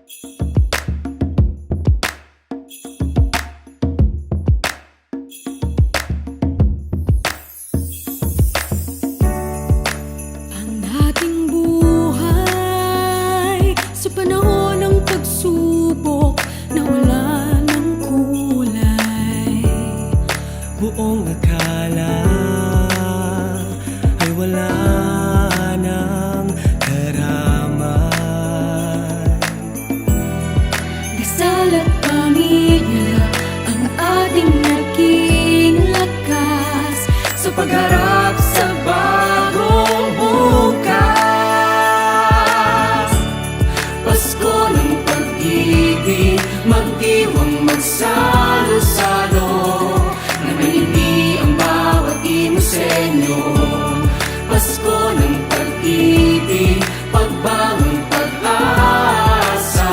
Ang ating buhay sa panahon ng pagsubok na wala ng kulay. Buong akala ay wala ng karamay. Dasal at pamilya ang ating naging lakas sa pagharap sa bagong bukas. Pasko ng pag-ibig, magdiwang magsalo-salo, na maindi ang bawat inosenyo. Pasko ng pag-ibig, pagbangon, pag-asa,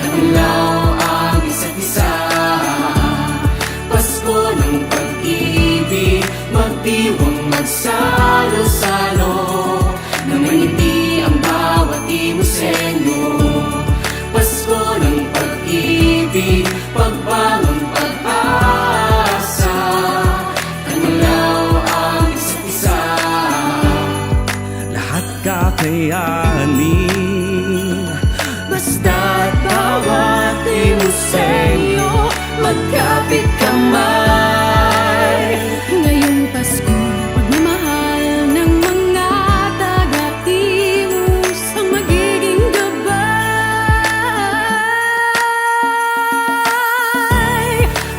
taglaw ang isa't isa. Pasko ng pag-ibig, magdiwang magsalo-salo, na maindi ang bawat inosenyo. Pasko ng pag-ibig, pagbangon, pag-asa, taglaw ang isa't isa. Lahat kakayanin, basta't bawat inosenyo magkapit kamay. Ngayong Pasko, pagmamahal ng mga taga-imus ang magiging gabay.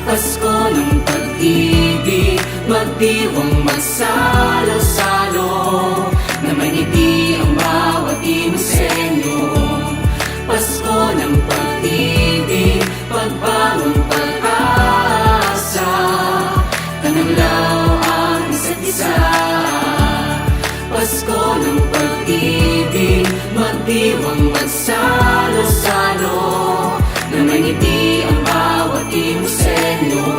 Pasko ng pag-ibig, magdiwang magsalo-salo, na maniti ang bawat inosenyo. Pasko ng pag-ibig, pagbangon, pag-asa, tananglaw ang isa't isa. Pasko ng pag-ibig, magdiwang magsalo-salo, na maniti ang bawat inosenyo.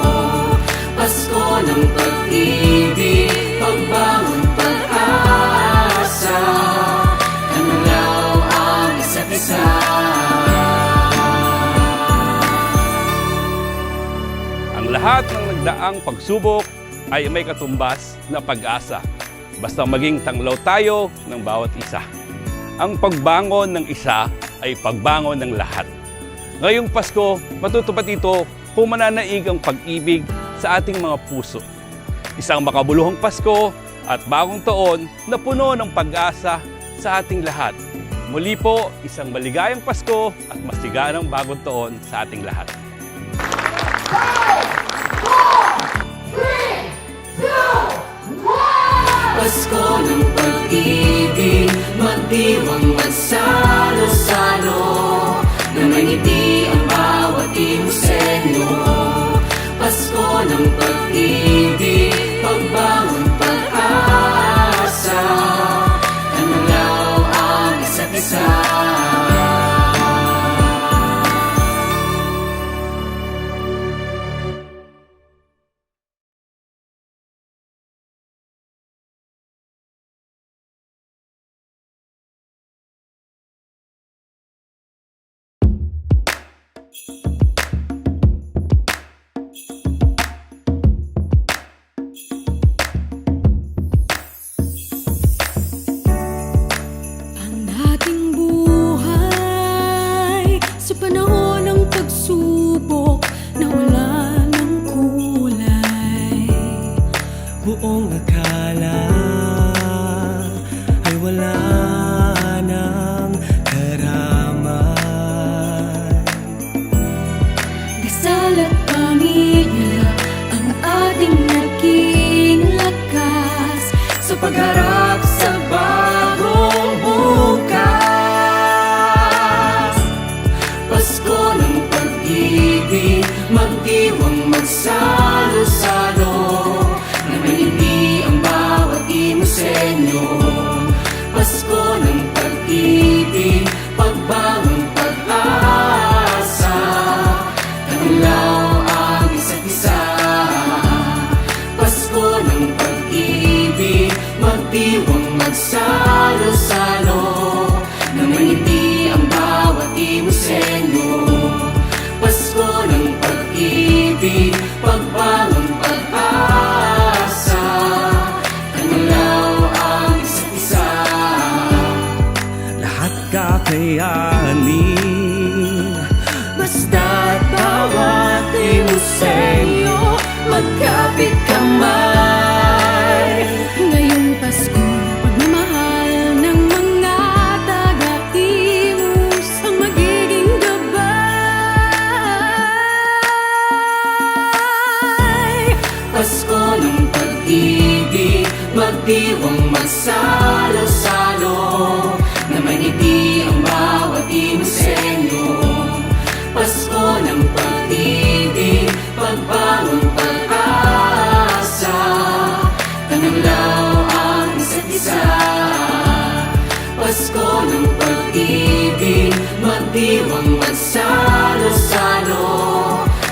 Pasko ng pag-ibig, pagbangon, pag-asa, tananglaw ang isa't isa. Ang lahat ng nagdaang pagsubok ay may katumbas na pag-asa. Basta maging tanglaw tayo ng bawat isa. Ang pagbangon ng isa ay pagbangon ng lahat. Ngayong Pasko, matutupad ito kung mananaig ang pag-ibig sa ating mga puso. Isang makabuluhang Pasko at bagong taon na puno ng pag-asa sa ating lahat. Muli po, isang maligayang Pasko at masiganang bagong taon sa ating lahat. Pasko ng pag-ibig, magdiwang magsalo-salo, na maniti ang bawat inosenyo. Pasko ng pag-ibig, pagbangon, pag-asa, tananglaw ang isa't isa. Ang ating buhay sa panahon ng pagsubok na wala ng kulay. Buong akala ay wala ng karamay. Dasal at pamilya ang ating naging lakas sa pagharap sa bagong bukas. Pasko ng pag-ibig, magdiwang magsalo-salo, na maindi ang lahat kakayanin. Basta't bawat inusenyo magkapit kamay. Ngayong Pasko, pagmamahal ng mga taga-imus ang magiging gabay. Pasko ng pag-ibig, magdiwang magsalo-salo, na may ngiti ang bawat inusenyo. Pasko ng pag-ibig, pagbangon pag-asa, tananglaw ang isa't isa. Pasko ng pag-ibig, magdiwang magsalo-salo,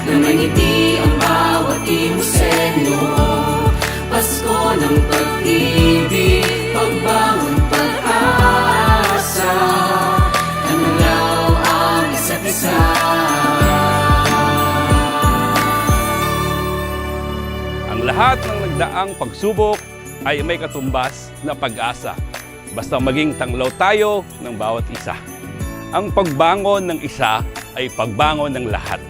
na may ngiti ang bawat inusenyo. Pasko ng pag-ibig, pagbangon pag-asa, tananglaw ang isa't isa. Ang lahat ng nagdaang pagsubok ay may katumbas na pag-asa. Basta maging tanglaw tayo ng bawat isa. Ang pagbangon ng isa ay pagbangon ng lahat.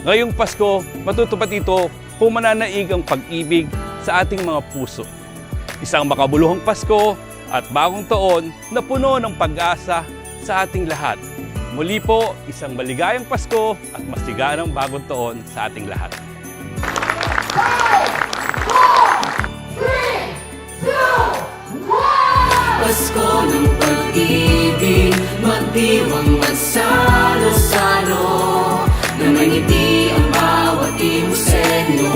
Ngayong Pasko, matutupad ito kung mananaig ang pag-ibig sa ating mga puso. Isang makabuluhang Pasko at bagong taon na puno ng pag-asa sa ating lahat. Muli po, isang maligayang Pasko at masiganang bagong taon sa ating lahat. Pasko ng pag-ibig, magdiwang magsalo-salo, na may ngiti ang bawat inusenyo.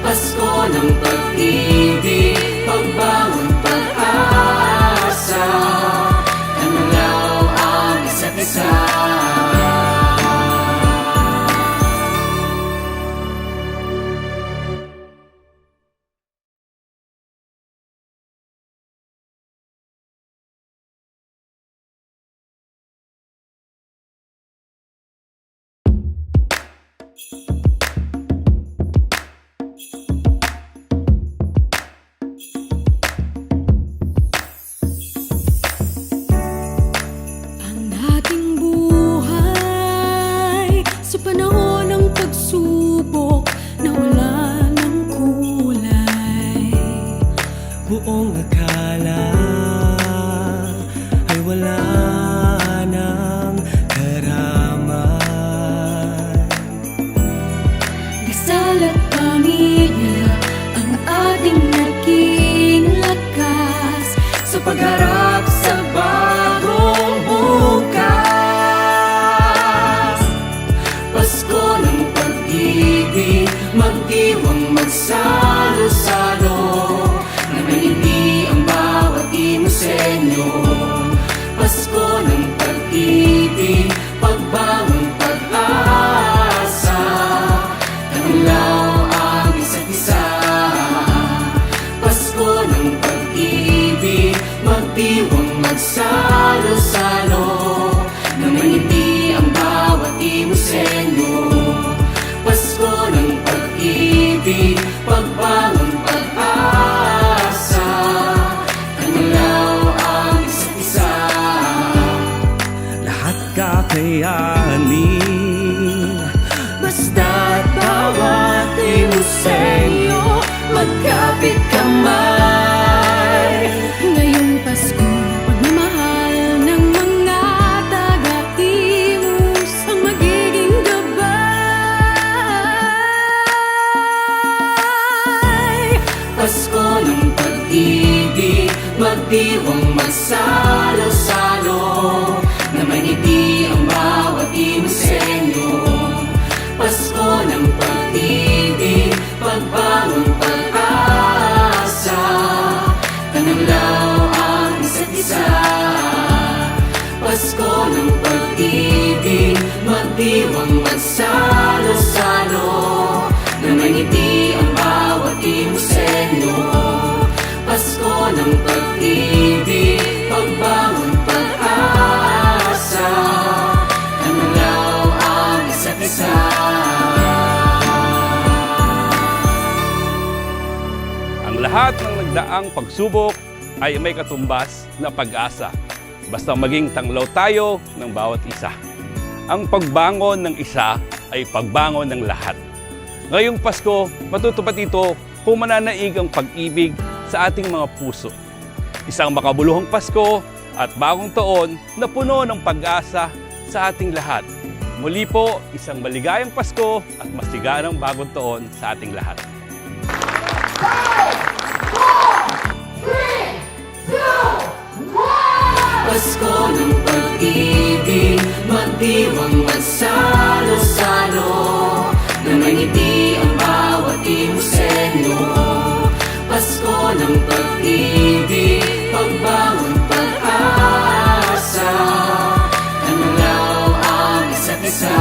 Pasko ng pag-ibig, pagbangon pag-asa, tananglaw ang isa't isa. Ang ating buhay sa panahon ng pagsubok na wala ng kulay. Buong akala ay wala ng karaman. Dasal at pamilya ang ating naging lakas sa pagharap sa bagong bukas. Pasko ng pag-ibig, magdiwang magsalo-salo, na may ngiti ang bawat inusenyo. Pasko ng pag-ibig, pagbangon pag-asa, tananglaw ang isa't isa. Pasko ng pag-ibig, magdiwang magsalo-salo, na may ngiti ang bawat inusenyo. Pasko ng pag-ibig, pagbangon pag-asa, tananglaw ang isa't isa. Lahat kakayanin, basta't bawat inusenyo magkapit kamay. Ngayong Pasko, pagmamahal ng mga taga-imus ang magiging gabay. Pasko ng pag-ibig, magdiwang magsalo-salo, na may ngiti ang bawat inusenyo. Pasko ng pag-ibig, pagbangon pag-asa, tananglaw ang isa't isa. Pasko ng pag-ibig, magdiwang magsalo-salo, na may ngiti ang bawat inusenyo. Pasko ng pag-ibig, pagbangon pag-asa, tananglaw ang isa't isa. Ang lahat ng nagdaang pagsubok ay may katumbas na pag-asa. basta maging tanglaw tayo ng bawat isa. Ang pagbangon ng isa ay pagbangon ng lahat. Ngayong Pasko, matutupad ito kung mananaig ang pag-ibig sa ating mga puso. Isang makabuluhang Pasko at bagong taon na puno ng pag-asa sa ating lahat. Muli po, isang maligayang Pasko at masiganang bagong taon sa ating lahat. Pasko ng pag-ibig, magdiwang magsalo-salo, na may ngiti ang bawat imusenyo. Pasko ng pag-ibig, pagbangon pag-asa, kanalaw ang isa't isa.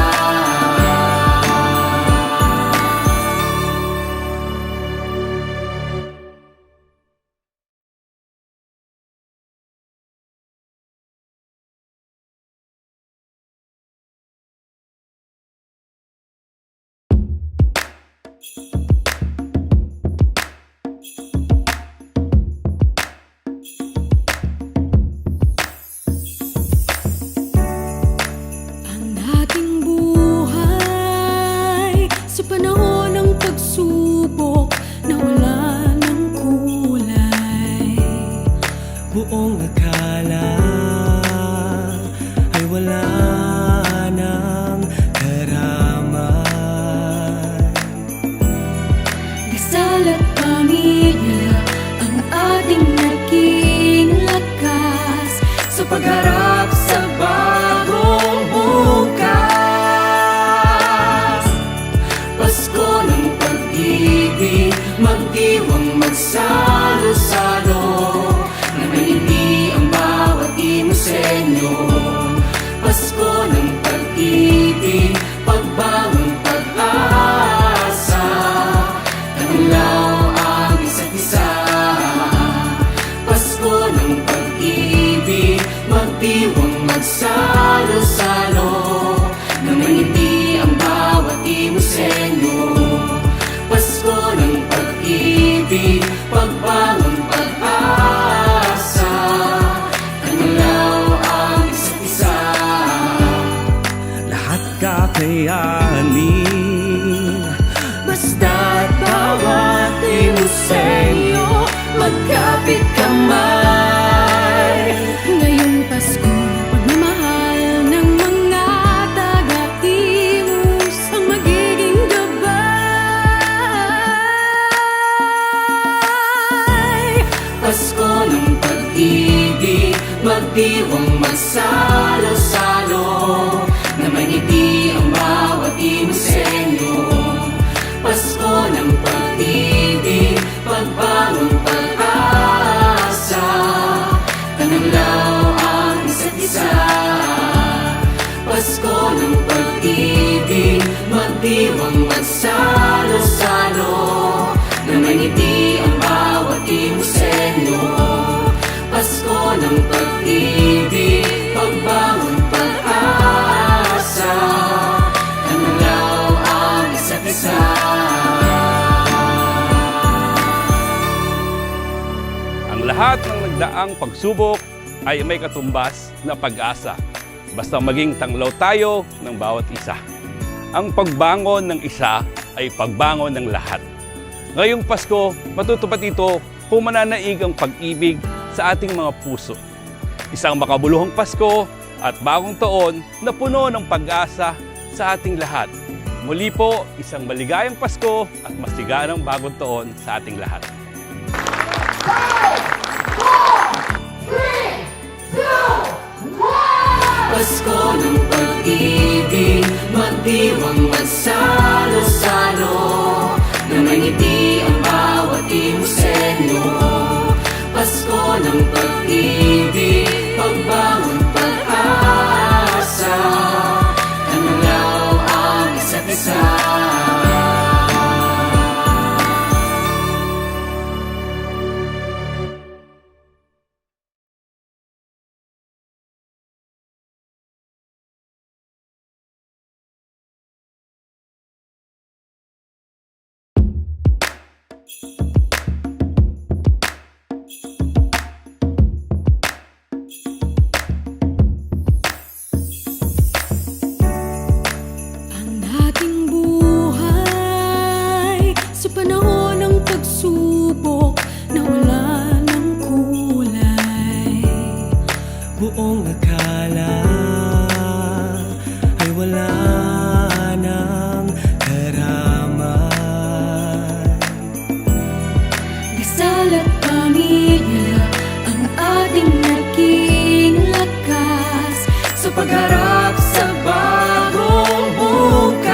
Ang ating buhay sa panahon ng pagsubok na wala ng kulay. Buong akala ay wala ng karaman. Dasal at pamilya ang ating naging lakas sa pagharap sa bagong bukas. Pasko ng pag-ibig, magdiwang magsalo-salo, na may ngiti ang bawat imusenyo. Pasko ng pag-ibig, pagbangon pag-asa, kanalaw ang isa't isa. Pasko ng pag-ibig, magdiwang magsalo-salo, na may ngiti ang bawat imusenyo. Pasko ng pag-ibig, pagbangon pag-asa, kanalaw ang isa't isa. Lahat kakayanin, Basta't bawat imusenyo, magkapit kamay. Ngayong Pasko, pagmamahal ng mga taga-imus ang magiging gabay. Pasko ng pag-ibig, magdiwang magsalo-salo, na may ngiti ang bawat imusenyo. Pasko ng pag-ibig, pagbangon pag-asa, kanalaw ang isa't isa. Pasko ng pag-ibig, magdiwang magsalo-salo, na may ngiti ang bawat imusenyo. Pasko ng pag-ibig, pagbangon pag-asa, kanalaw ang isa't isa. Ang lahat ng nagdaang pagsubok ay may katumbas na pag-asa. Basta maging tanglaw tayo ng bawat isa. Ang pagbangon ng isa ay pagbangon ng lahat. Ngayong Pasko, matutupad ito kung mananaig ang pag-ibig sa ating mga puso. Isang makabuluhang Pasko at bagong taon na puno ng pag-asa sa ating lahat. Muli po, isang maligayang Pasko at masiganang bagong taon sa ating lahat. Pasko ng pag-ibig, magdiwang magsalo-salo, na may ngiti ang bawat imusenyo. Pasko ng pag-ibig, pagbangon pag-asa, kanalaw ang isa't isa. akala ay wala ng karaman. Dasal at pamilya ang ating naging lakas sa pagharap sa bagong bukas.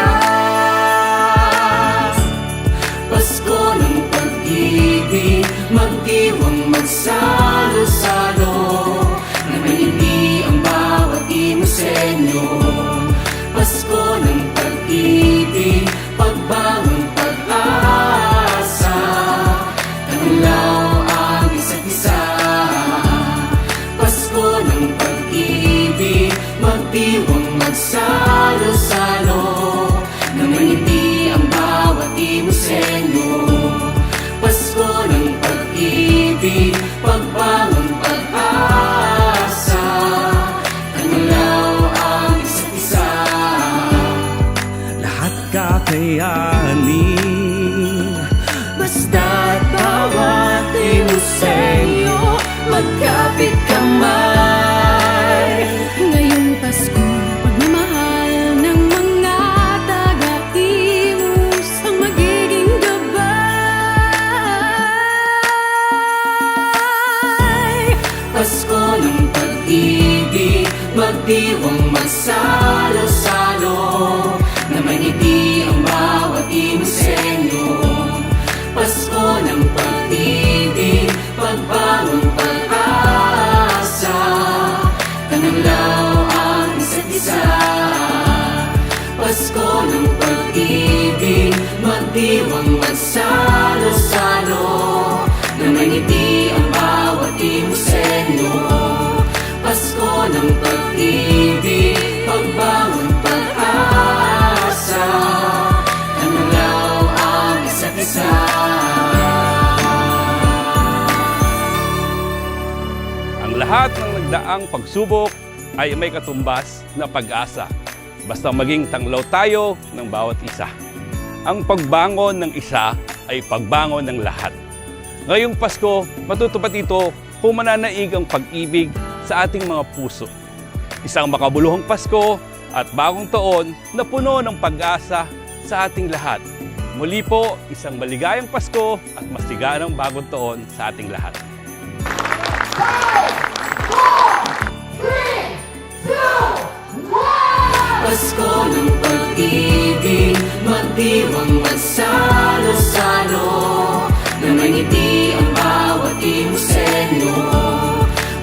Pasko ng pag-ibig, magdiwang magsalo-salo, na malindi ang bawat imosenyo. Pasko ng pag-ibig, pagbangon, pag-asa, tanulaw ang isa't isa. Pasko ng pag-ibig, magdiwang magsalo-salo, na malindi ang bawat imosenyo. Pasko ng pag-ibig, pagbangon, pag-asa, tanulaw ang isa't isa. Lahat kakayanin, Basta't bawat imosenyo, magkapit kamay. Ngayong Pasko, pagmamahal ng mga taga-imus ang magiging gabay. Pasko ng pag-ibig, magdiwang magsalo-salo, na maniti ang bawat imosenyo. Pasko ng pag-ibig, pagbangon, pag-asa, tanulaw ang isa't isa. Pasko ng pag-ibig, magdiwang magsalo-salo, na maniti ang bawat imosenyo. Pasko ng pag-ibig, pagbangon, pag-asa, tanulaw ang isa't isa. Ang lahat ng nagdaang pagsubok ay may katumbas na pag-asa. Basta maging tanglaw tayo ng bawat isa. Ang pagbangon ng isa ay pagbangon ng lahat. Ngayong Pasko, matutupad ito kung mananaig ang pag-ibig sa ating mga puso. Isang makabuluhang Pasko at bagong taon na puno ng pag-asa sa ating lahat. Muli po, isang maligayang Pasko at masiganang bagong taon sa ating lahat. Pasko ng pag-ibig, magdiwang magsalo-salo, na maniti ang bawat imosenyo.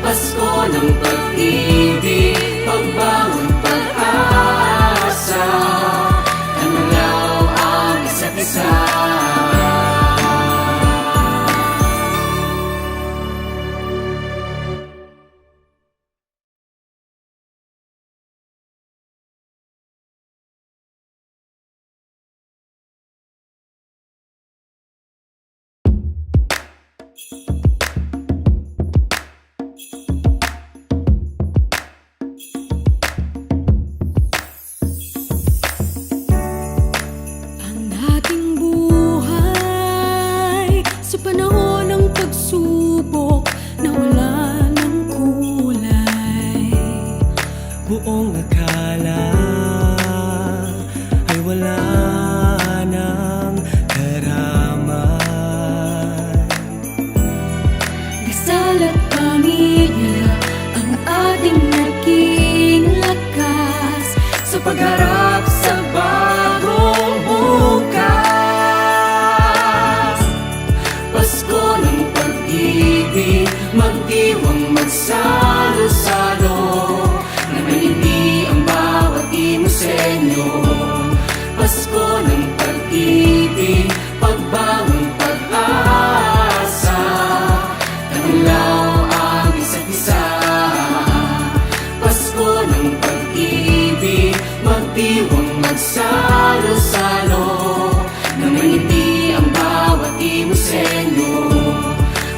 Pasko ng pag-ibig, pagbangon, pag-asa, tanulaw ang isa't isa. Ang ating buhay sa panahon ng pagsubok na wala ng kulay. buong akala ay wala ng karaman. Dasal at pamilya ang ating naging lakas sa pagharap sa bagong bukas. Pasko ng pag-ibig, magdiwang magsalo-salo, na malindi ang bawat imosenyo. Pasko ng pag-ibig, pagbangon, pag-asa, tanulaw ang isa't isa. Pasko ng pag-ibig, magdiwang magsalo-salo, na malindi ang bawat imosenyo.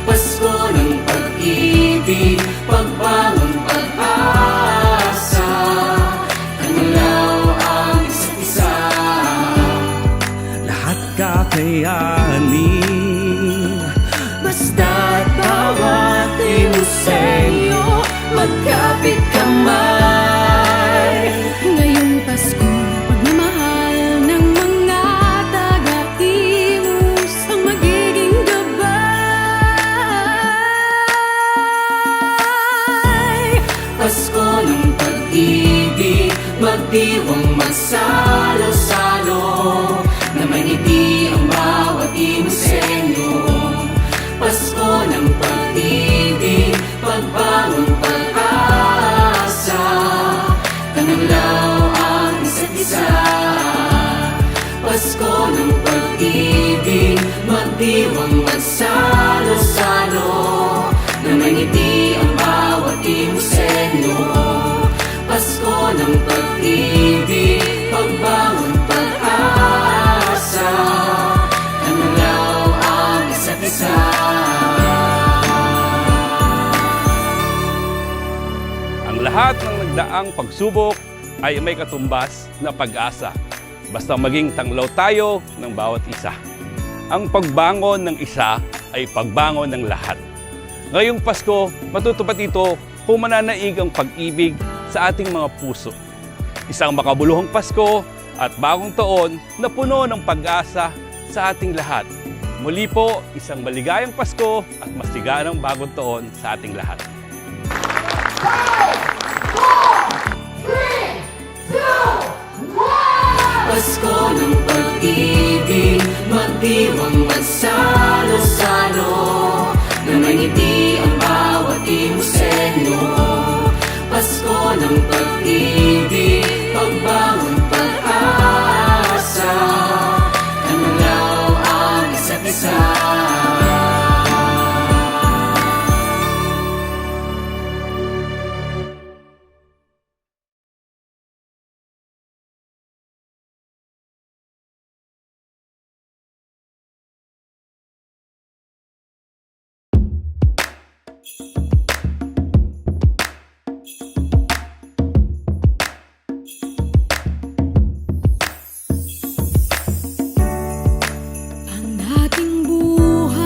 Pasko ng pag-ibig, pagbangon, pag-asa, tanulaw ang isa't isa. Lahat kakayanin, Basta't bawat imosenyo, magkapit kamay. magdiwang magsalo-salo, na may ngiti ang bawat inosenyo. Pasko ng pag-ibig, pagbangon, pag-asa, tananglaw ang isa't isa. Pasko ng pag-ibig, magdiwang magsalo-salo, na may ngiti ang bawat inosenyo. Pasko ng pag-ibig, pagbangon, pag-asa, tananglaw ang isa't isa. Ang lahat ng nagdaang pagsubok ay may katumbas na pag-asa. Basta maging tanglaw tayo ng bawat isa. Ang pagbangon ng isa ay pagbangon ng lahat. Ngayong Pasko, matutupad ito kung mananaig ang pag-ibig sa ating mga puso. Isang makabuluhang Pasko at bagong taon na puno ng pag-asa sa ating lahat. Muli po, isang maligayang Pasko at masiganang bagong taon sa ating lahat. Pasko ng pag-ibig, magdiwang magsalo-salo, na may ngiti ang bawat inosenyo. Pasko ng pag-ibig, pagbangon, pag-asa, tananglaw ang isa't isa. Ang ating buhay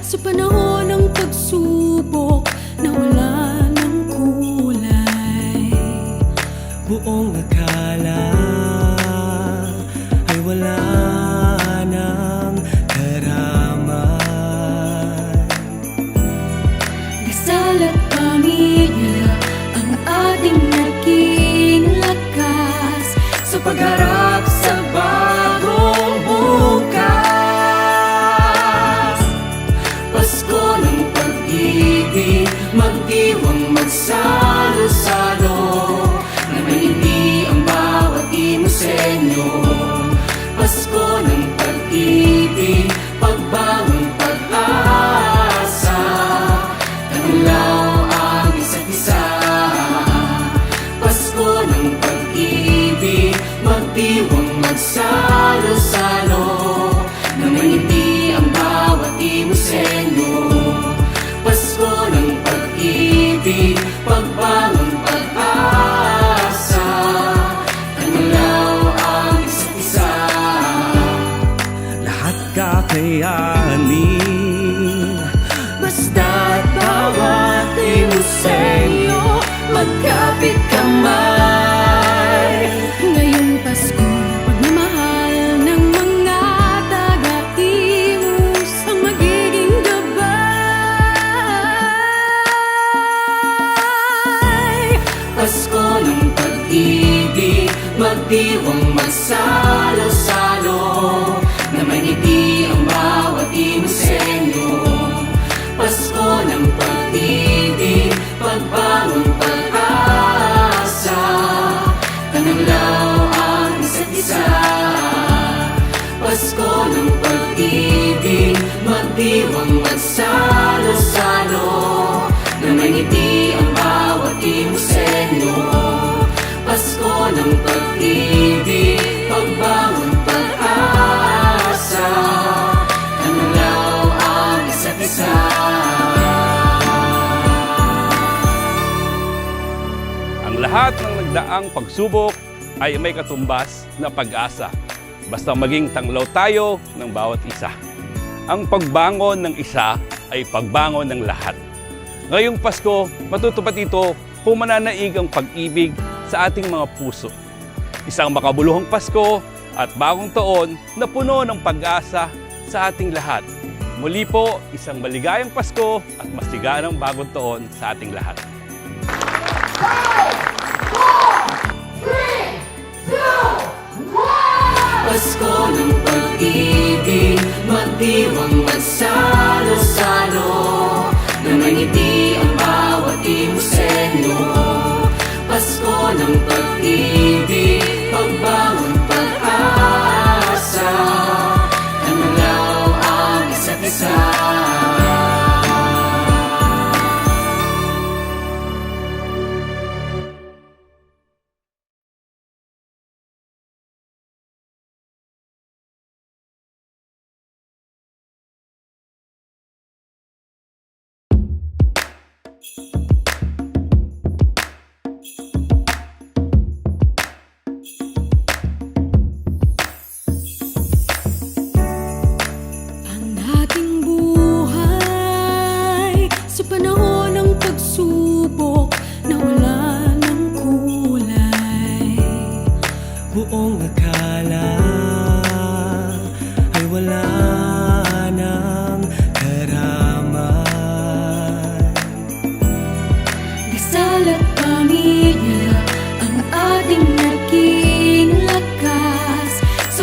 sa panahon ng pagsubok na wala ng kulay. Buong akala ay wala ng karaman. Dasal at pamilya ang ating naging lakas sa pagharap sa bagong bukas. Pasko ng pag-ibig, magdiwang magsalo-salo, na may ngiti ang bawat inosenyo. Pasko ng pag-ibig, pagbangon, pag-asa, tananglaw ang isa't isa. Pasko ng pag-ibig, magdiwang magsalo-salo, na may ngiti ang bawat inosenyo. Pasko ng pag-ibig, pagbangon, pag-asa, tananglaw ang isa't isa. Lahat kakayanin, Basta't bawat inosenyo, magkapit kamay. Ngayong Pasko, pagmamahal ng mga taga-imus ang magiging gabay. Pasko ng pag-ibig, magdiwang magsalo-salo, na may ngiti ang bawat inosenyo. Pasko ng pag-ibig, pagbangon, pag-asa, tananglaw ang isa't isa. Pasko ng pag-ibig, magdiwang magsalo-salo, na may ngiti ang bawat inosenyo. Pasko ng pag-ibig, pagbangon, pag-asa, tananglaw ang isa't isa. Ang lahat ng nagdaang pagsubok ay may katumbas na pag-asa. Basta maging tanglaw tayo ng bawat isa. Ang pagbangon ng isa ay pagbangon ng lahat. Ngayong Pasko, matutupad ito kung mananaig ang pag-ibig sa ating mga puso. Isang makabuluhang Pasko at bagong taon na puno ng pag-asa sa ating lahat. Muli po, isang maligayang Pasko at masiganang bagong taon sa ating lahat. 5, 4,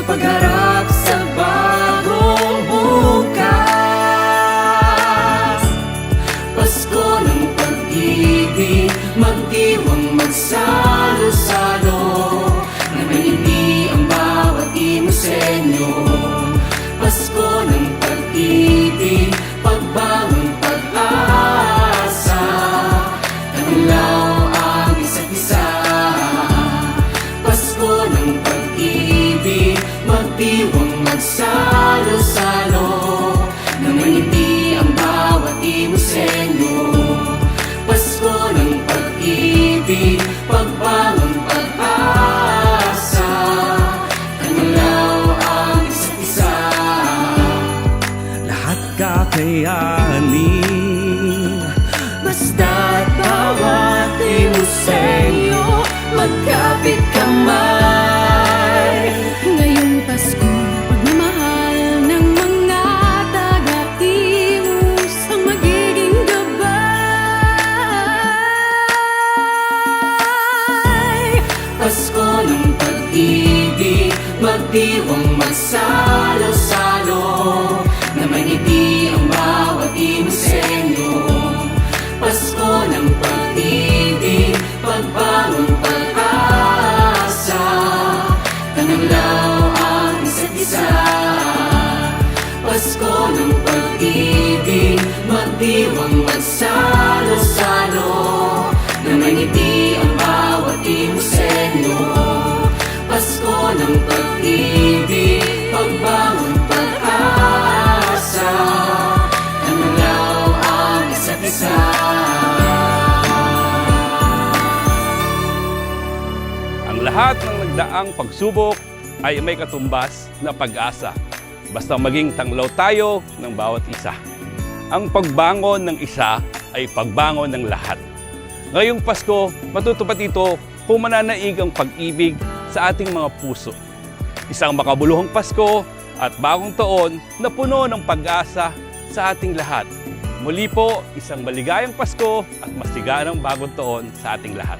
pagharap sa bagong bukas. Pasko ng pag-ibig, magdiwang magsalo-salo, na manindi ang bawat imosenyo. Pasko ng pag-ibig, pagbangon, pag-asa, taglaw ang isa't isa. Pasko ng pag-ibig, magdiwang magsalo-salo, na manindi ang bawat imosenyo. Pasko ng pag-ibig, pagbangon, pag-asa, taglaw ang isa't isa. Lahat kakayanin, Basta't bawat imosenyo, magkapit kamay. Ngayong Pasko, pagmamahal ng mga taga-imus ang magiging gabay. Pasko ng pag-ibig, magdiwang magsalo-salo, na maniti ang bawat imosenyo. Pasko ng pag-ibig, pagbangon, pag-asa, tananglaw ang isa't isa. Pasko ng pag-ibig, magdiwang magsalo-salo, na maniti ang bawat imosenyo. Pasko ng pag-ibig, pagbangon, pag-asa, tananglaw ang isa't isa. Ang lahat ng nagdaang pagsubok ay may katumbas na pag-asa. Basta maging tanglaw tayo ng bawat isa. Ang pagbangon ng isa ay pagbangon ng lahat. Ngayong Pasko, matutupad ito kung mananaig ang pag-ibig sa ating mga puso. Isang makabuluhang Pasko at bagong taon na puno ng pag-asa sa ating lahat. Muli po, isang maligayang Pasko at masiganang bagong taon sa ating lahat.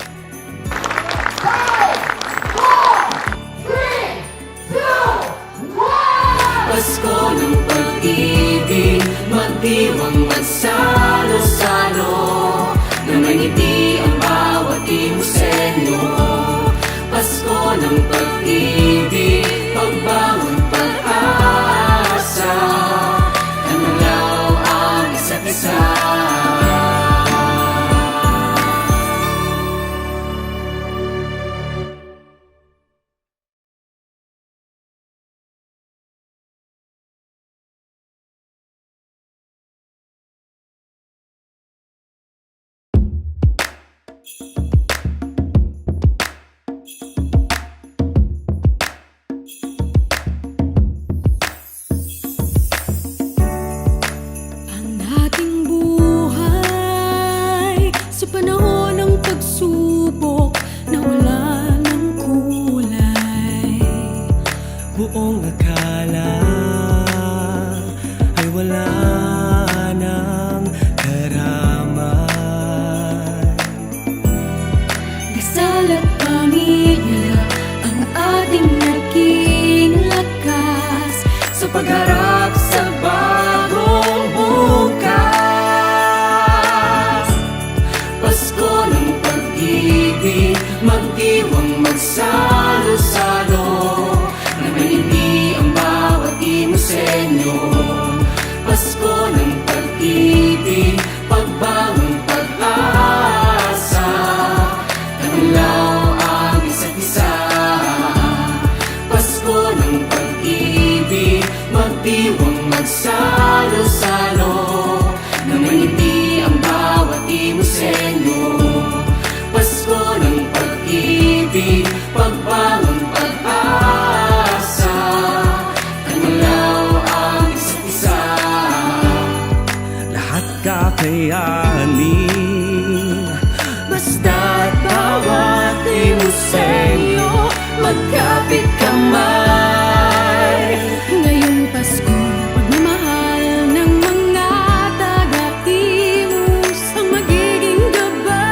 Pasko ng pag-ibig, magdiwang magsalo-salo, na maniti ang bawat imosenyo. Pasko ng pag-ibig, pagbangon, pag-asa, tananglaw ang isa't isa. Ang ating buhay sa panahon ng pagsubok na wala ng kulay. buong akala ay wala ng karaman. Dasal at pamilya ang ating naging lakas Sa pagharap sa bagong bukas. Pasko ng pag-ibig, magdiwang magsalo-salo, na manindi ang bawat imosenyo. Pasko ng pag-ibig, pagbangon, pag-asa, tananglaw ang isa't isa. Pasko ng pag-ibig, magdiwang magsalo-salo, na manindi ang bawat imosenyo. Pasko ng pag-ibig, pagbangon, pag-asa, tananglaw ang isa't isa. Lahat kakayanin, Basta't bawat imosenyo, magkapit kamay. ngayong Pasko. Pagmamahal ng mga taga-imus ang magiging gabay.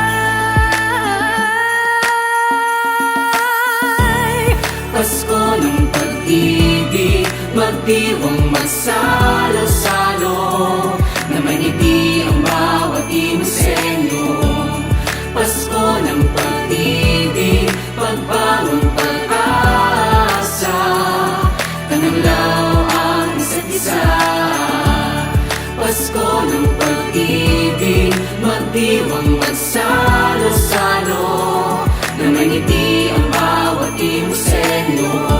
magdiwang magsalo-salo, na may ngiti ang bawat inisenyo. Pasko ng pag-ibig, pagbagong pag-asa, tananglaw ang isa't isa. Pasko ng pag-ibig, magdiwang magsalo-salo, na may ngiti ang bawat inisenyo.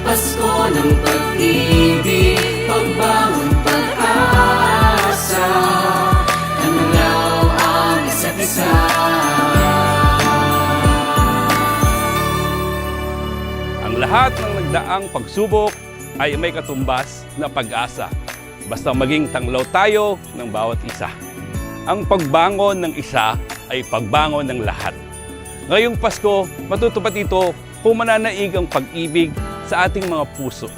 Pasko ng pag-ibig, pagbangon pag-asa, tananglaw ang isa't isa. Ang lahat ng nagdaang pagsubok ay may katumbas na pag-asa. Basta maging tanglaw tayo ng bawat isa. Ang pagbangon ng isa ay pagbangon ng lahat. Ngayong Pasko, matutupad ito kung mananaig ang pag-ibig sa ating mga puso.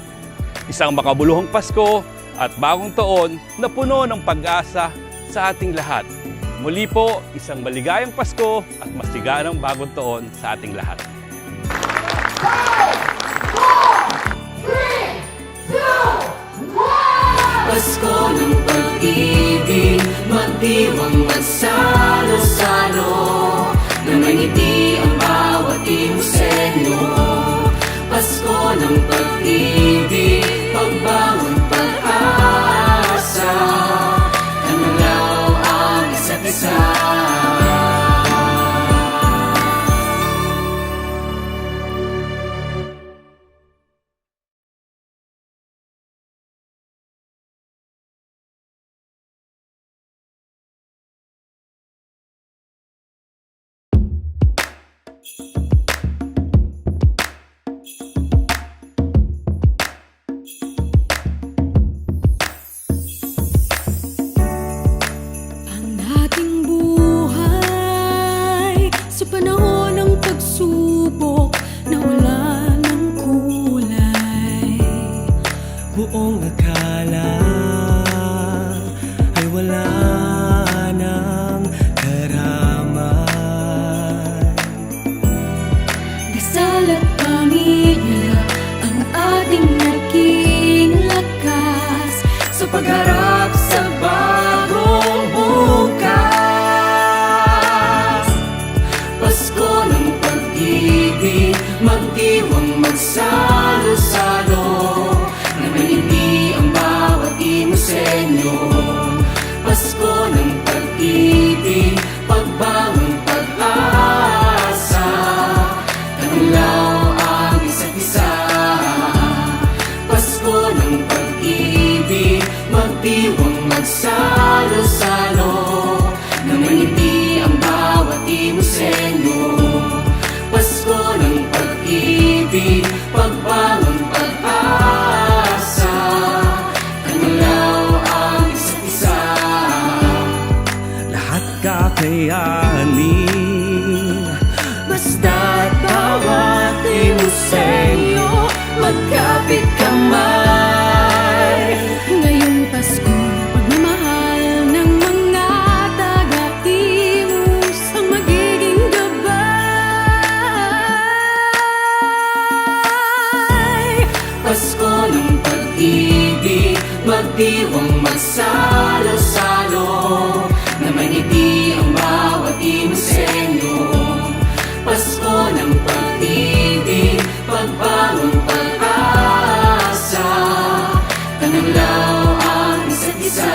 Isang makabuluhang Pasko at bagong taon na puno ng pag-asa sa ating lahat. Muli po, isang maligayang Pasko at masiganang bagong taon sa ating lahat. Pasko ng pag-ibig, magdiwang magsalo-salo, na may ngiti ang bawat inisenyo. Pasko ng pag-ibig, pagbangon pag-asa, tananglaw ang isa't isa. Ang ating buhay sa panahon ng pagsubok na wala ng kulay. Buong akala ay wala ng karamay. Dasal at pamilya ang ating naging lakas sa pagharap sa bagong bukas. Pasko ng pag-ibig, magdiwang magsalo-salo, na may ngiti ang bawat inisenyo. Pasko ng pag-ibig, pagbangon pag-asa, tananglaw ang isa't isa. Pasko ng pag-ibig, magdiwang magsalo-salo, na may ngiti ang bawat inisenyo. Pasko ng pag-ibig, pagbangon pag-asa, tananglaw ang isa't isa. Lahat kakayanin, Basta't bawat inisenyo, magkapit kamay. Ngayong Pasko, pagmamahal ng mga taga-imus ang magiging gabay. Pasko ng pag-ibig, magdiwang magsalo-salo, na may ngiti ang bawat inisenyo. Pasko ng pag-ibig, pagbangon pag-asa, tananglaw ang isa't isa.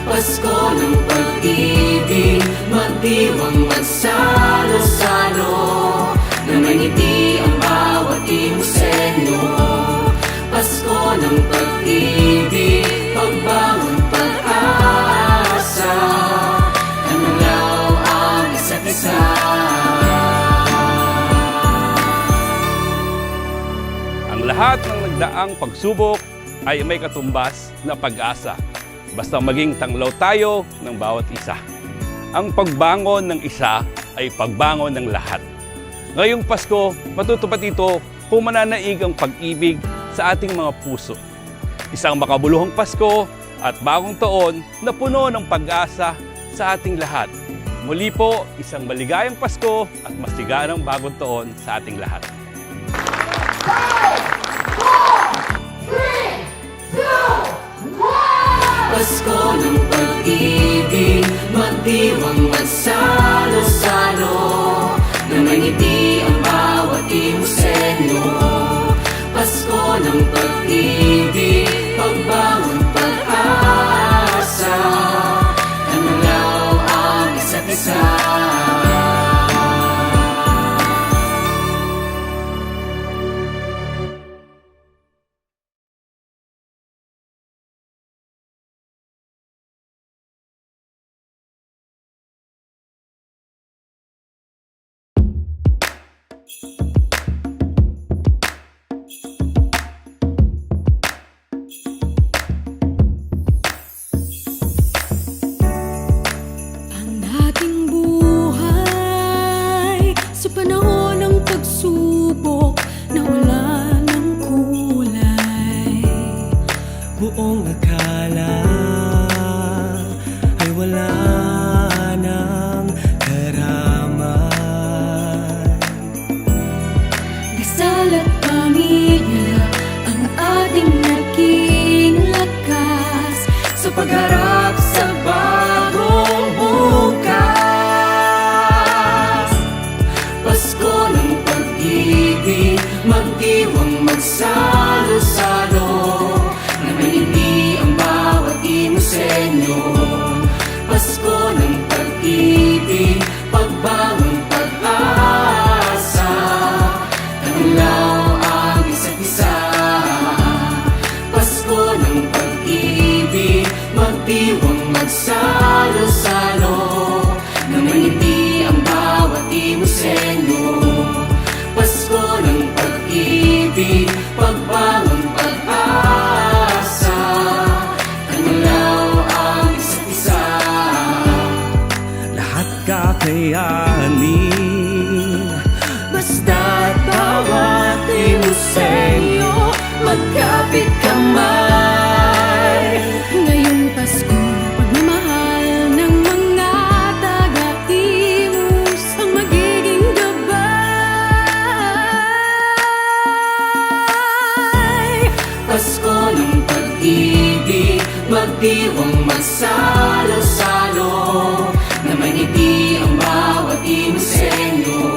Pasko ng pag-ibig, magdiwang magsalo-salo, na may ngiti ang bawat inisenyo. Pasko ng pag-ibig, pagbangon pag-asa, tananglaw ang isa't isa. Ang lahat ng nagdaang pagsubok ay may katumbas na pag-asa. Basta maging tanglaw tayo ng bawat isa. Ang pagbangon ng isa ay pagbangon ng lahat. Ngayong Pasko, matutupad ito kung mananaig ang pag-ibig sa ating mga puso. Isang makabuluhang Pasko at bagong taon na puno ng pag-asa sa ating lahat. Muli po, isang maligayang Pasko at masiganang bagong taon sa ating lahat. Pasko ng pag-ibig, magdiwang magsalo-salo, na may ngiti ang bawat imusenyo. Pasko ng pag-ibig, pagbangon, pag-asa, kanalaw ang isa't isa. Ang ating buhay sa panahon ng pagsubok na wala ng kulay. Buong akala ay wala ng karaman. Dasal at pamilya ang ating naging lakas sa pagharap sa bagong bukas. Pasko ng pag-ibig, magdiwang magsalo-salo, na may ngiti ang bawat imusenyo. Pasko ng pag-ibig, pagbangon, pag-asa, kanalaw ang isa't isa. Pasko ng pag-ibig, magdiwang magsalo-salo, na may ngiti ang bawat imusenyo. Pasko ng pag-ibig, pagbangon, pag-asa, kanalaw ang isa't isa. Lahat kakayanin, Basta't bawat imusenyo, magkapit kamay. Ngayong Pasko, pagmamahal ng mga taga-imus ang magiging gabay. Pasko ng pag-ibig, magdiwang magsalo-salo, na may ngiti ang bawat imusenyo.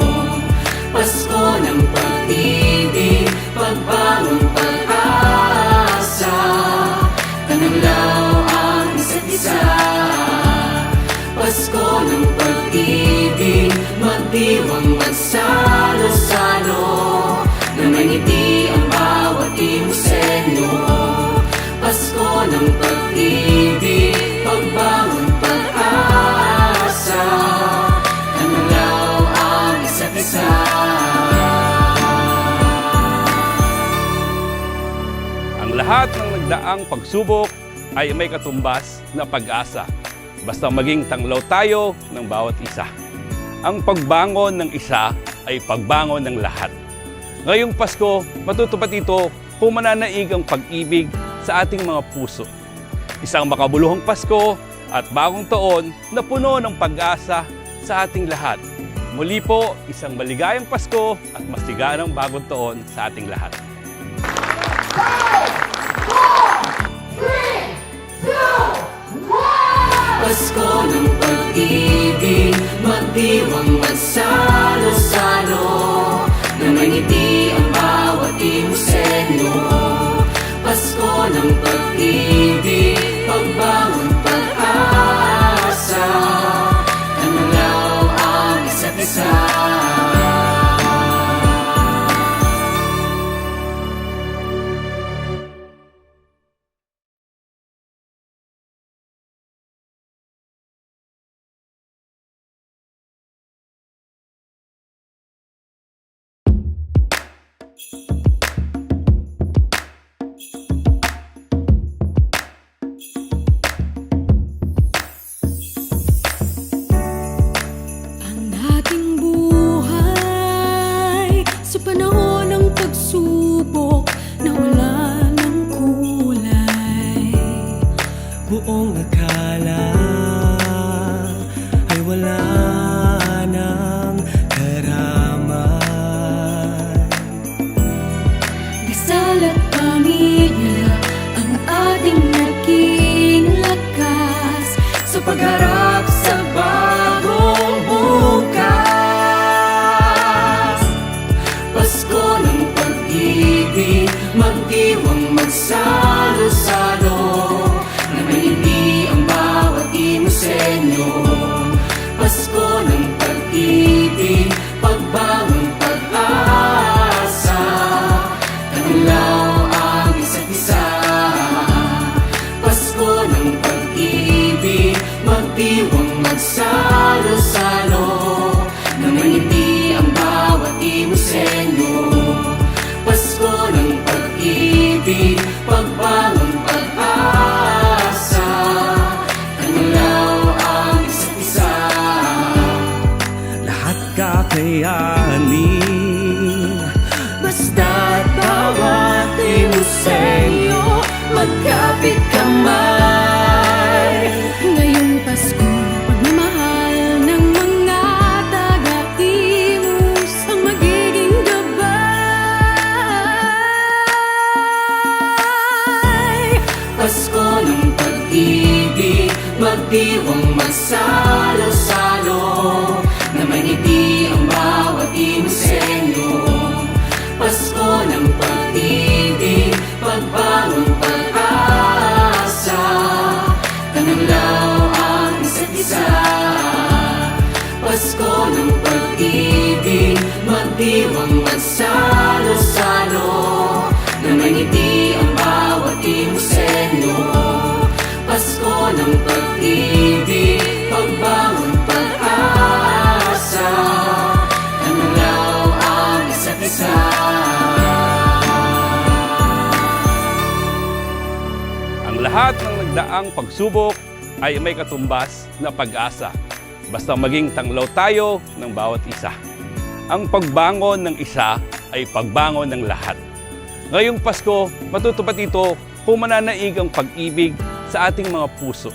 Pasko ng pag-ibig, pagbangon, pag-asa, kanalaw ang isa't isa. Pasko ng pag-ibig, magdiwang magsalo-salo, na may ngiti ang bawat imusenyo. Pasko ng pag-ibig, pagbangon, pag-asa, kanalaw ang isa't isa. Ang lahat ng nagdaang pagsubok ay may katumbas na pag-asa. Basta maging tanglaw tayo ng bawat isa. Ang pagbangon ng isa ay pagbangon ng lahat. Ngayong Pasko, matutupad ito kung mananaig ang pag-ibig sa ating mga puso. Isang makabuluhang Pasko at bagong taon na puno ng pag-asa sa ating lahat. Muli po, isang maligayang Pasko at masiganang bagong taon sa ating lahat. Pasko ng pag-ibig, magdiwang magsalo-salo, na may ngiti ang bawat imusenyo. Pasko ng pag-ibig, pagbangon, pag-asa, kanalaw ang isa't isa. Ang ating buhay sa panahon ng pagsubok na wala ng kulay. buong akala ay wala ng karaman. kakayanin. Basta't bawat inusenyo magkapit kamay. Ngayong Pasko, pagmamahal ng mga taga-imus ang magiging gabay. Pasko ng pag-ibig, magdiwang magsalo-salo, na may ngiti ang bawat inusenyo. Pasko ng pag-ibig, pagbangon, pag-asa, tananglaw ang isa't isa. Pasko ng pag-ibig, magdiwang magsalo-salo, na may ngiti ang bawat inusenyo. Pasko ng pag-ibig, pagbangon, pag-asa, tananglaw ang isa't isa. Ang lahat ng nagdaang pagsubok ay may katumbas na pag-asa. Basta maging tanglaw tayo ng bawat isa. Ang pagbangon ng isa ay pagbangon ng lahat. Ngayong Pasko, matutupad ito kung mananaig ang pag-ibig sa ating mga puso.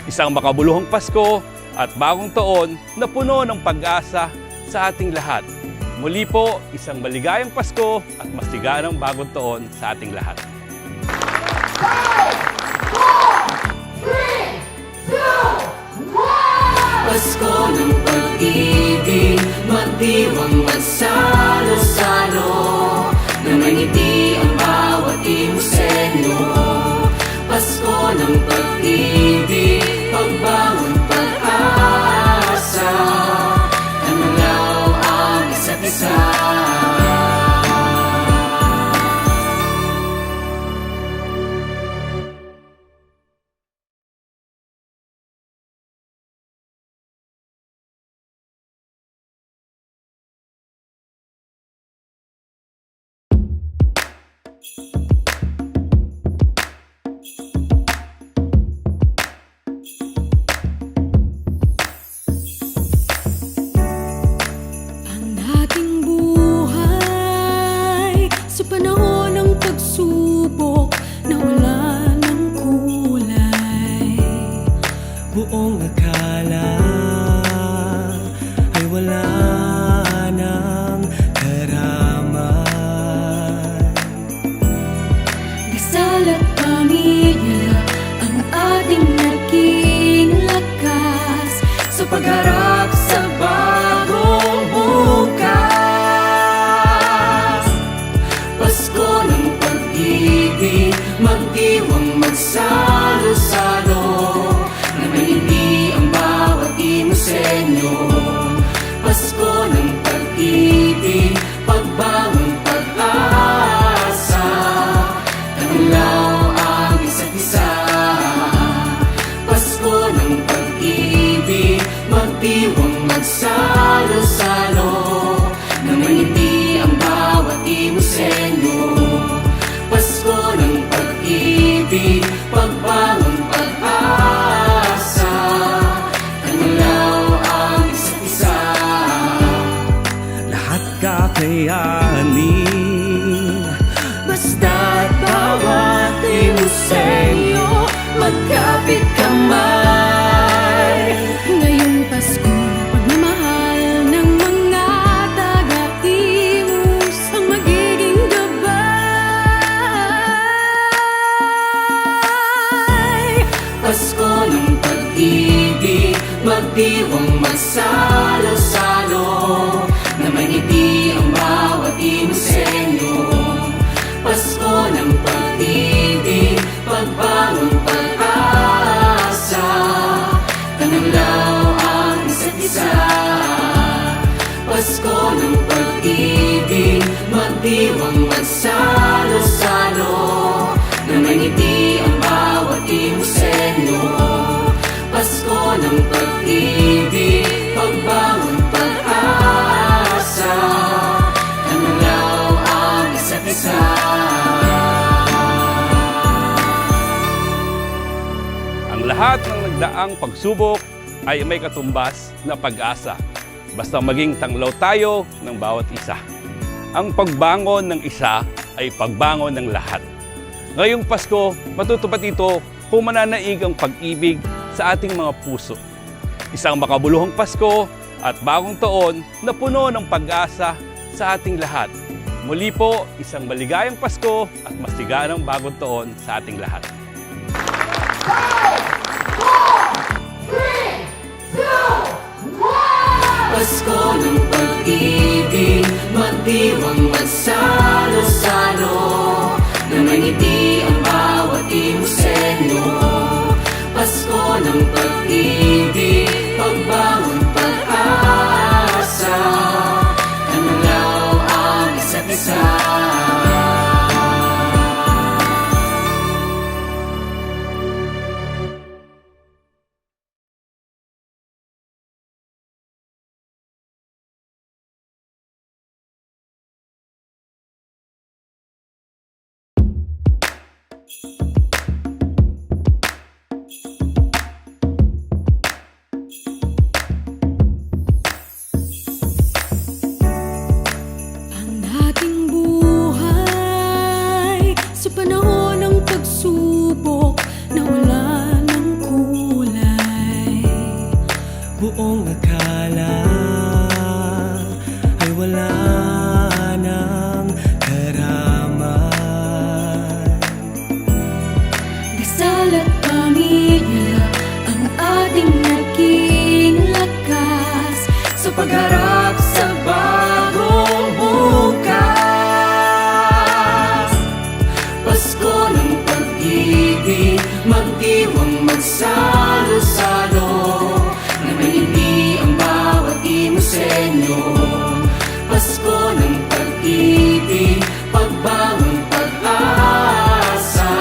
Isang makabuluhang Pasko at bagong taon na puno ng pag-asa sa ating lahat. Muli po, isang maligayang Pasko at masiganang bagong taon sa ating lahat. Pasko ng pag-ibig, magdiwang magsalo-salo, na may ngiti ang bawat inusenyo. Pasko ng pag-ibig, pagbangon, pag-asa, tananglaw ang isa't isa. Ang ating buhay sa panahon ng pagsubok na wala ng kulay. Buong akala ay wala ng karaman. Dasal at pamilya ang ating naging lakas Sa pagharap sa bagong bukas. Pasko ng pag-ibig, magdiwang magsalo-salo, na may ngiti ang bawat inusenyo. Pasko ng pag-ibig, pagbangon, pag-asa, tananglaw ang isa't isa. Pasko ng pag-ibig, magdiwang magsalo-salo, na may ngiti ang bawat inusenyo. Pasko ng pag-ibig, pagbangon, pag-asa, tananglaw ang isa't isa. Lahat kakayanin. Basta't bawat inusenyo magkapit kamay. ngayong Pasko. Pagmamahal ng mga taga-imus ang magiging gabay. Pasko ng pag-ibig, magdiwang magsalo-salo, na may ngiti ang bawat inusenyo. Pasko ng pag-ibig, pagbangon, pag-asa, tananglaw ang isa't isa. Pasko ng pag-ibig, magdiwang magsalo-salo, na may ngiti ang bawat inusenyo. Pasko ng pag-ibig, pagbangon, pag-asa, tananglaw ang isa't isa. Ang lahat ng nagdaang pagsubok ay may katumbas na pag-asa. basta maging tanglaw tayo ng bawat isa. Ang pagbangon ng isa ay pagbangon ng lahat. Ngayong Pasko, matutupad ito kung mananaig ang pag-ibig sa ating mga puso. Isang makabuluhang Pasko at bagong taon na puno ng pag-asa sa ating lahat. Muli po, isang maligayang Pasko at masigayang bagong taon sa ating lahat. Pasko ng pag-ibig, magdiwang magsalo-salo, na mangiti ang bawat imusenyo. Pasko ng pag-ibig, pagbangon pag-asa, kanalaw ang isa't isa. Ang ating buhay sa panahon ng pagsubok na wala ng kulay. Buong akala ay wala ng karaman. Dasal at pamilya ang ating naging lakas sa pagharap sa bagong bukas. Pasko ng pag-ibig, magdiwang magsalo-salo, na mangiti ang bawat imusenyo. Pasko ng pag-ibig, pagbangon pag-asa,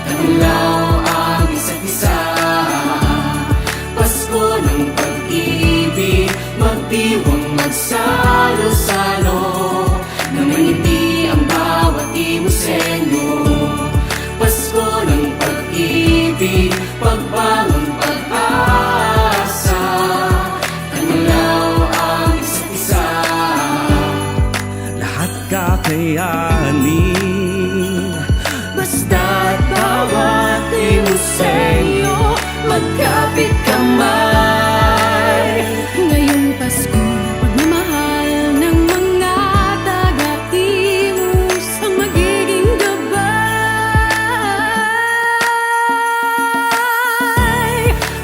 kanalaw ang isa't isa. Pasko ng pag-ibig, magdiwang magsalo-salo, na mangiti ang bawat imusenyo. Pasko ng pag-ibig, pagbangon pag-asa, kanalaw ang isa't isa. Lahat kakayanin, Basta't bawat imusenyo, magkapit kamay. Ngayong Pasko, pagmamahal ng mga taga-imus ang magiging gabay.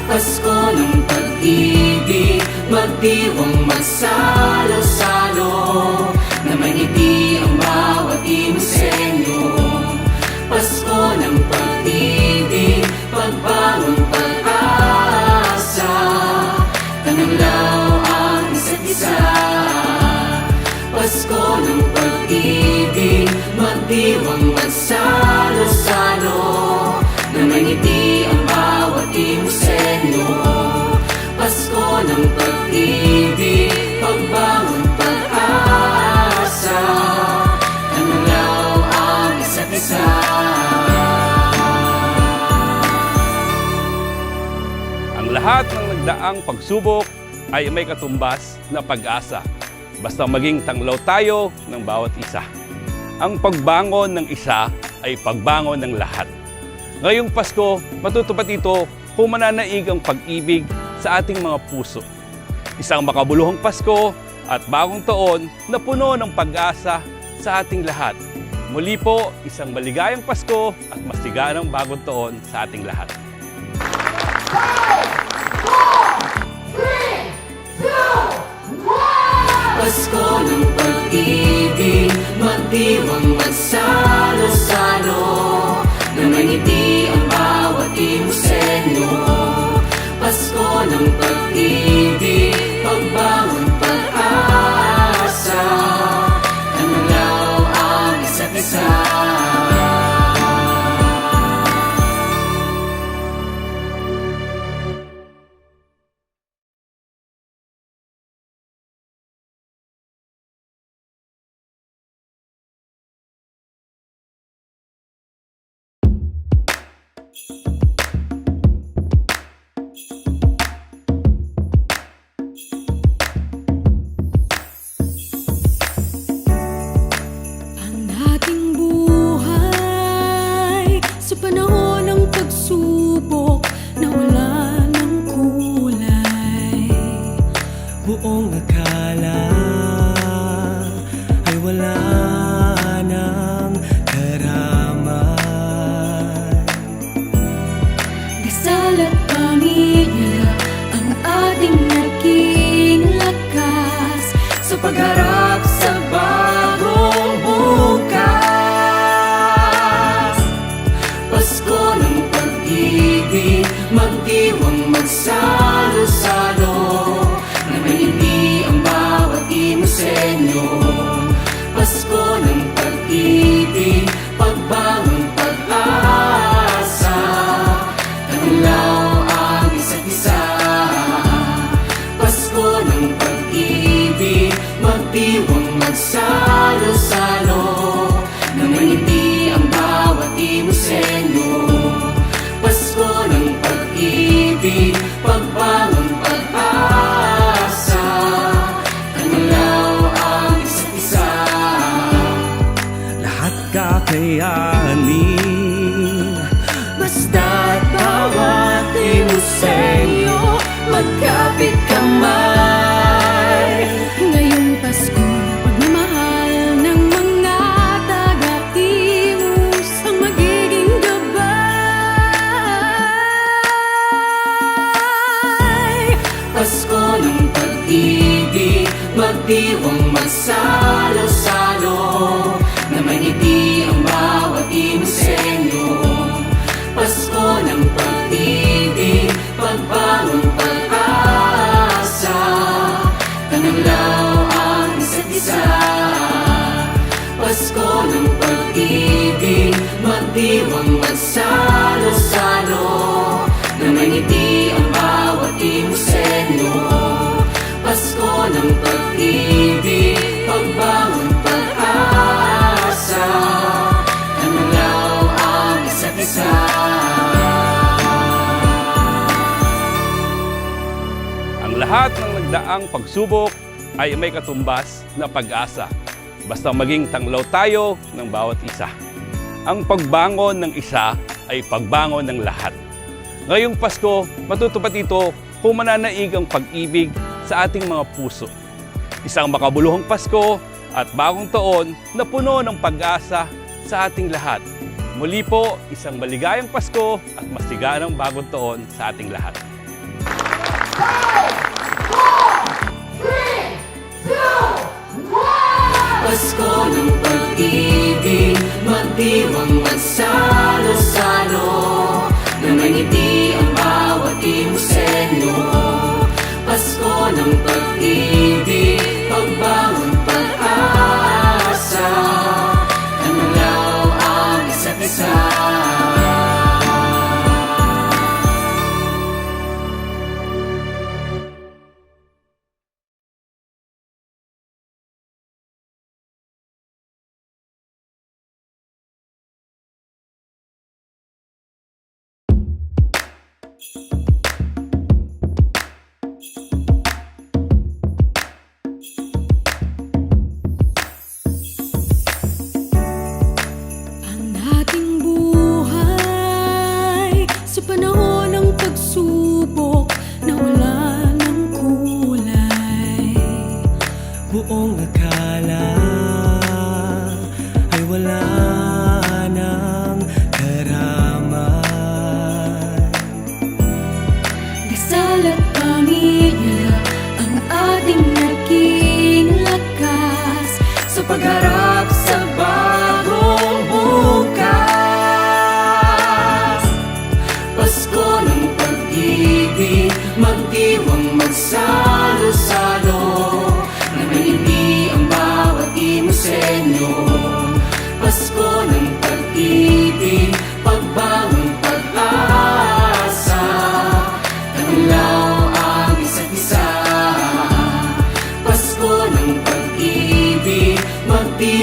Pasko ng pag-ibig, magdiwang magsalo-salo, na mangiti ang bawat imusenyo. Pasko ng pag-ibig, pagbangon pag-asa, kanalaw ang isa't isa. Pasko ng pag-ibig, magdiwang magsalo-salo, na mangiti ang bawat imusenyo. Pasko ng pag-ibig, pagbangon pag-asa, kanalaw ang isa't isa. Ang lahat ng nagdaang pagsubok ay may katumbas na pag-asa. Basta maging tanglaw tayo ng bawat isa. Ang pagbangon ng isa ay pagbangon ng lahat. Ngayong Pasko, matutupad ito kung mananaig ang pag-ibig sa ating mga puso. Isang makabuluhang Pasko at bagong taon na puno ng pag-asa sa ating lahat. Muli po, isang maligayang Pasko at masigayang bagong taon sa ating lahat. Pasko ng pag-ibig, magdiwang magsalo-salo, na mangiti ang bawat imusenyo. Pasko ng pag-ibig, pagbangon pag-asa, kanalaw ang isa't isa. sa pagharap sa bagong bukas. Pasko ng pag-ibig, magdiwang magsalo-salo, na hindi ang bawat imosenyo. Pasko ng pag-ibig, pagbangon, pag-asa, taglaw ang isa't isa. Pasko ng pag-ibig, magdiwang magsalo-salo, naman hindi ang bawat imosenyo. Pasko ng pag-ibig, pagbangon, pag-asa, taglaw ang isa't isa. Lahat kakayanin, Basta't bawat imosenyo, magkapit kamay. Ngayong Pasko, pagmamahal ng mga taga-imus ang magiging gabay. Pasko ng pag-ibig, magdiwang magsalo-salo, na maniti ang bawat imosenyo. Pasko ng pag-ibig, pagbangon, pag-asa, tananglaw ang isa't isa. Pasko ng pag-ibig, magdiwang magsalo-salo, na maniti ang bawat imosenyo. Pasko ng pag-ibig, pagbangon, pag-asa, tananglaw ang isa't isa. Ang lahat ng nagdaang pagsubok ay may katumbas na pag-asa. Basta maging tanglaw tayo ng bawat isa. Ang pagbangon ng isa ay pagbangon ng lahat. Ngayong Pasko, matutupad ito kung mananaig ang pag-ibig sa ating mga puso. Isang makabuluhang Pasko at bagong taon na puno ng pag-asa sa ating lahat. Muli po, isang maligayang Pasko at masiganang bagong taon sa ating lahat. Pasko ng pag-ibig, magdiwang magsalo-salo, na maniti ang bawat imosenyo. Pasko ng pag-ibig, pagbangon, pag-asa, tananglaw ang isa't isa. Ang ating buhay sa panahon ng pagsubok na wala ng kulay. buong akala ay wala ng karaman. Dasal at pamilya ang ating naging lakas Sa pagharap sa bagong bukas. Pasko ng pag-ibig, magdiwang magsalo-salo, na hindi ang bawat imosenyo. Pasko ng pag-ibig, pagbangon, pag-asa, taglaw ang isa't isa. Pasko ng pag-ibig, magdiwang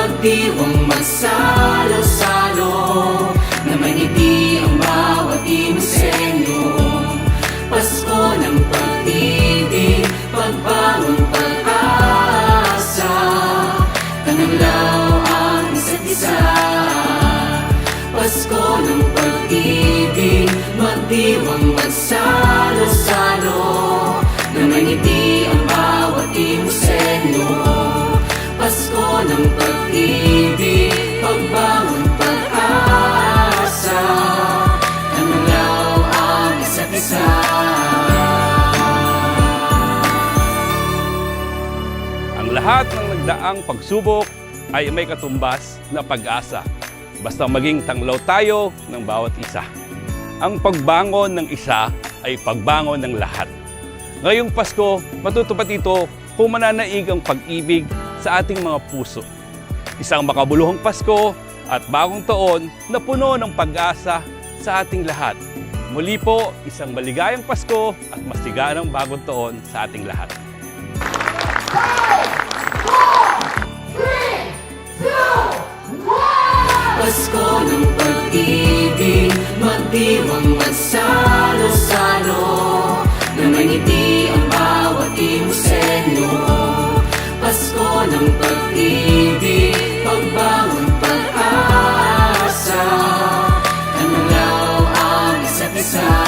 magdiwang magsalo-salo, na may ngiti ang bawat inosenyo. Pasko ng pag-ibig, pagbangon, pag-asa, tananglaw ang isa't isa. Pasko ng pag-ibig, magdiwang magsalo-salo, na may ngiti ang bawat inosenyo. Pasko ng pag-ibig, pagbangon, pag-asa, tananglaw ang isa't isa. Ang lahat ng nagdaang pagsubok ay may katumbas na pag-asa. Basta maging tanglaw tayo ng bawat isa. Ang pagbangon ng isa ay pagbangon ng lahat. Ngayong Pasko, matutupad ito kung mananaig ang pag-ibig sa ating mga puso. Isang makabuluhang Pasko at bagong taon na puno ng pag-asa sa ating lahat. Muli po, isang maligayang Pasko at masiganang bagong taon sa ating lahat. Pasko ng pag-ibig, magdiwang magsalo-salo, na may ngiti ang bawat inosenyo. Pasko ng pag-ibig, pagbangon, pag-asa, tananglaw ang isa't isa.